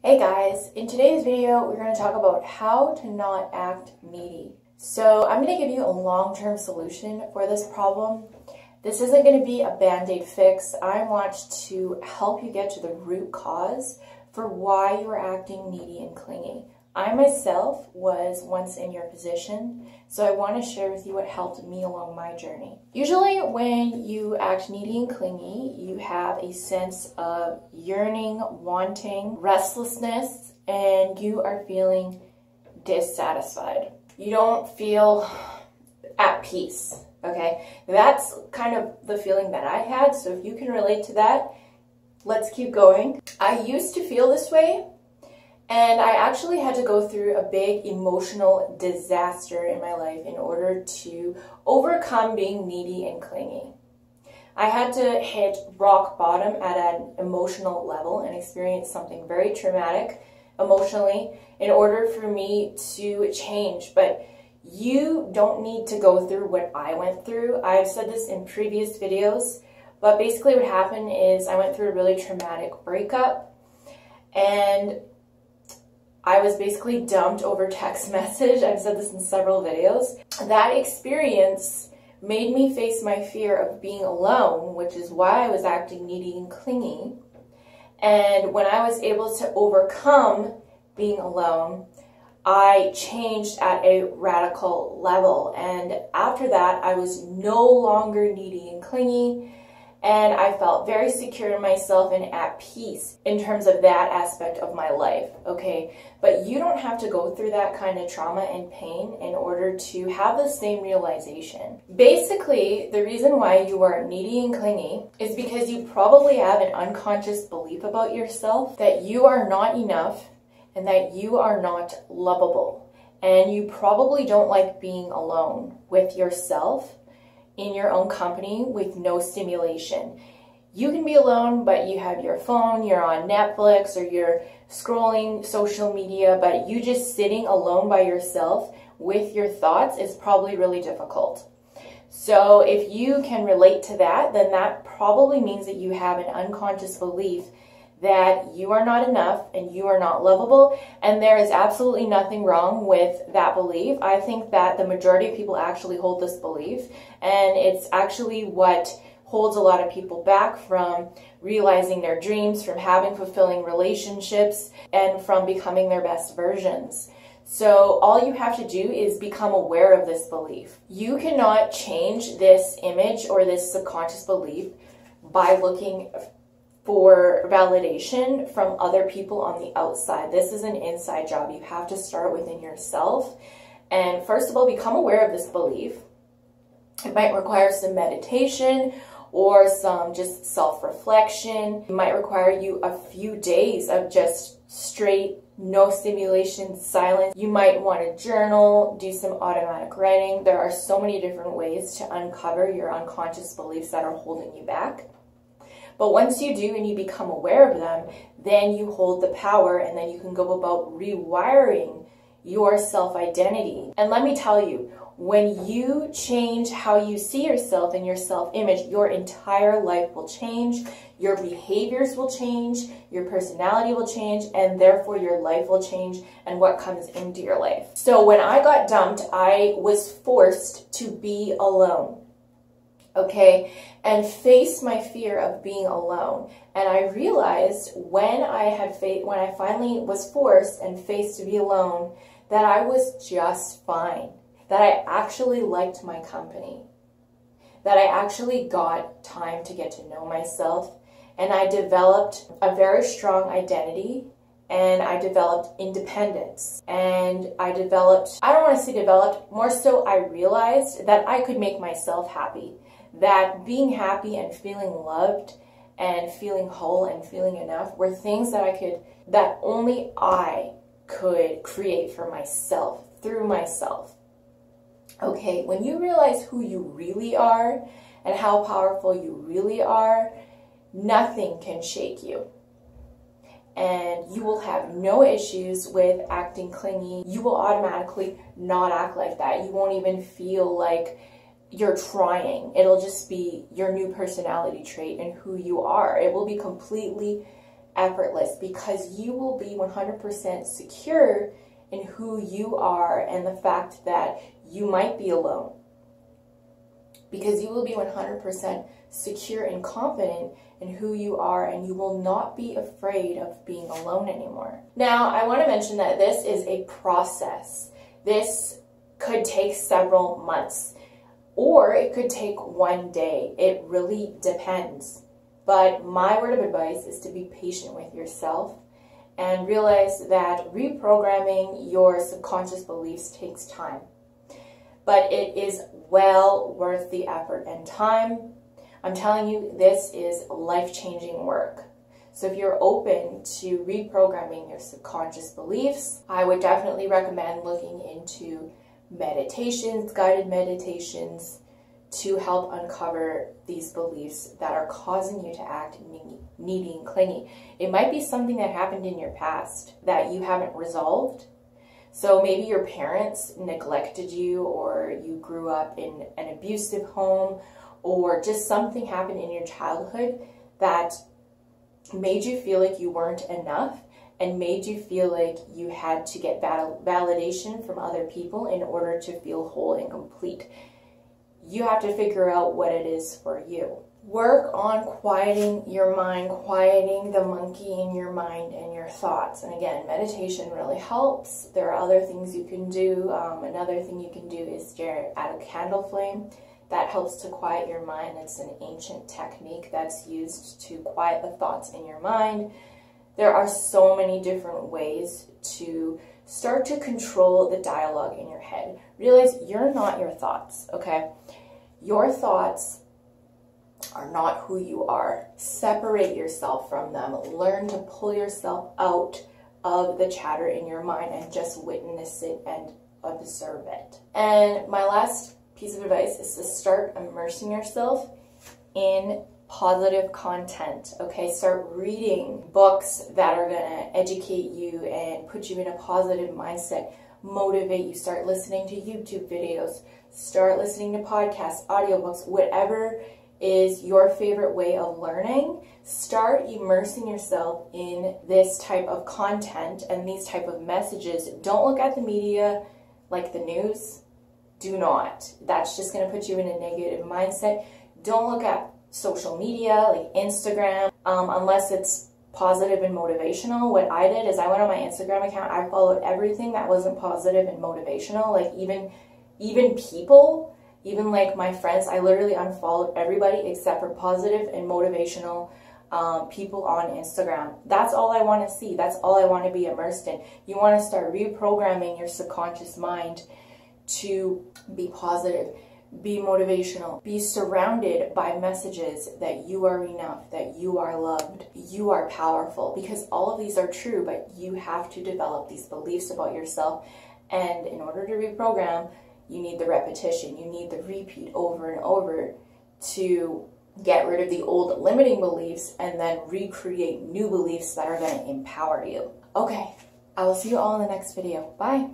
Hey guys, in today's video we're going to talk about how to not act needy. So I'm going to give you a long-term solution for this problem. This isn't going to be a band-aid fix. I want to help you get to the root cause for why you are acting needy and clingy. I myself was once in your position, so I want to share with you what helped me along my journey. Usually when you act needy and clingy, you have a sense of yearning, wanting, restlessness, and you are feeling dissatisfied. You don't feel at peace, okay? That's kind of the feeling that I had, so if you can relate to that, let's keep going. I used to feel this way. And I actually had to go through a big emotional disaster in my life in order to overcome being needy and clingy. I had to hit rock bottom at an emotional level and experience something very traumatic emotionally in order for me to change. But you don't need to go through what I went through. I've said this in previous videos, but basically what happened is I went through a really traumatic breakup, and I was basically dumped over text message. I've said this in several videos. That experience made me face my fear of being alone, which is why I was acting needy and clingy. And when I was able to overcome being alone, I changed at a radical level. And after that, I was no longer needy and clingy. And I felt very secure in myself and at peace in terms of that aspect of my life, okay? But you don't have to go through that kind of trauma and pain in order to have the same realization. Basically, the reason why you are needy and clingy is because you probably have an unconscious belief about yourself that you are not enough and that you are not lovable. And you probably don't like being alone with yourself in your own company with no stimulation. You can be alone, but you have your phone, you're on Netflix, or you're scrolling social media, but you just sitting alone by yourself with your thoughts is probably really difficult. So if you can relate to that, then that probably means that you have an unconscious belief that you are not enough and you are not lovable, and there is absolutely nothing wrong with that belief. I think that the majority of people actually hold this belief, and it's actually what holds a lot of people back from realizing their dreams, from having fulfilling relationships, and from becoming their best versions. So all you have to do is become aware of this belief. You cannot change this image or this subconscious belief by looking for validation from other people on the outside. This is an inside job. You have to start within yourself. And first of all, become aware of this belief. It might require some meditation or some just self-reflection. It might require you a few days of just straight, no stimulation, silence. You might want to journal, do some automatic writing. There are so many different ways to uncover your unconscious beliefs that are holding you back. But once you do and you become aware of them, then you hold the power, and then you can go about rewiring your self-identity. And let me tell you, when you change how you see yourself and your self-image, your entire life will change, your behaviors will change, your personality will change, and therefore your life will change and what comes into your life. So when I got dumped, I was forced to be alone. Okay, and face my fear of being alone. And I realized when I finally was forced and faced to be alone, that I was just fine, that I actually liked my company, that I actually got time to get to know myself, and I developed a very strong identity, and I developed independence, and I don't want to say developed, more so I realized that I could make myself happy. That being happy and feeling loved and feeling whole and feeling enough were things that only I could create for myself, through myself. Okay, when you realize who you really are and how powerful you really are, nothing can shake you. And you will have no issues with acting clingy. You will automatically not act like that. You won't even feel like you're trying. It'll just be your new personality trait and who you are. It will be completely effortless because you will be 100% secure in who you are and the fact that you might be alone. Because you will be 100% secure and confident in who you are, and you will not be afraid of being alone anymore. Now, I want to mention that this is a process. This could take several months, or it could take one day. It really depends. But my word of advice is to be patient with yourself and realize that reprogramming your subconscious beliefs takes time. But it is well worth the effort and time. I'm telling you, this is life-changing work. So if you're open to reprogramming your subconscious beliefs, I would definitely recommend looking into meditations, guided meditations, to help uncover these beliefs that are causing you to act needy and clingy. It might be something that happened in your past that you haven't resolved. So maybe your parents neglected you, or you grew up in an abusive home, or just something happened in your childhood that made you feel like you weren't enough and made you feel like you had to get validation from other people in order to feel whole and complete. You have to figure out what it is for you. Work on quieting your mind, quieting the monkey in your mind and your thoughts. And again, meditation really helps. There are other things you can do. Another thing you can do is stare at a candle flame. That helps to quiet your mind. It's an ancient technique that's used to quiet the thoughts in your mind. There are so many different ways to start to control the dialogue in your head. Realize you're not your thoughts, okay? Your thoughts are not who you are. Separate yourself from them. Learn to pull yourself out of the chatter in your mind and just witness it and observe it. And my last piece of advice is to start immersing yourself in positive content, okay? Start reading books that are gonna educate you and put you in a positive mindset, motivate you. Start listening to YouTube videos, start listening to podcasts, audiobooks, whatever is your favorite way of learning. Start immersing yourself in this type of content and these type of messages. Don't look at the media like the news. Do not. That's just going to put you in a negative mindset. Don't look at social media like Instagram unless it's positive and motivational. What I did is I went on my Instagram account. I followed everything that wasn't positive and motivational. Like even people, even like my friends, I literally unfollowed everybody except for positive and motivational people on Instagram. That's all I want to see. That's all I want to be immersed in. You want to start reprogramming your subconscious mind to be positive, be motivational, be surrounded by messages that you are enough, that you are loved, you are powerful, because all of these are true, but you have to develop these beliefs about yourself. And in order to reprogram, you need the repetition, you need the repeat over and over to get rid of the old limiting beliefs and then recreate new beliefs that are going to empower you. Okay, I will see you all in the next video. Bye.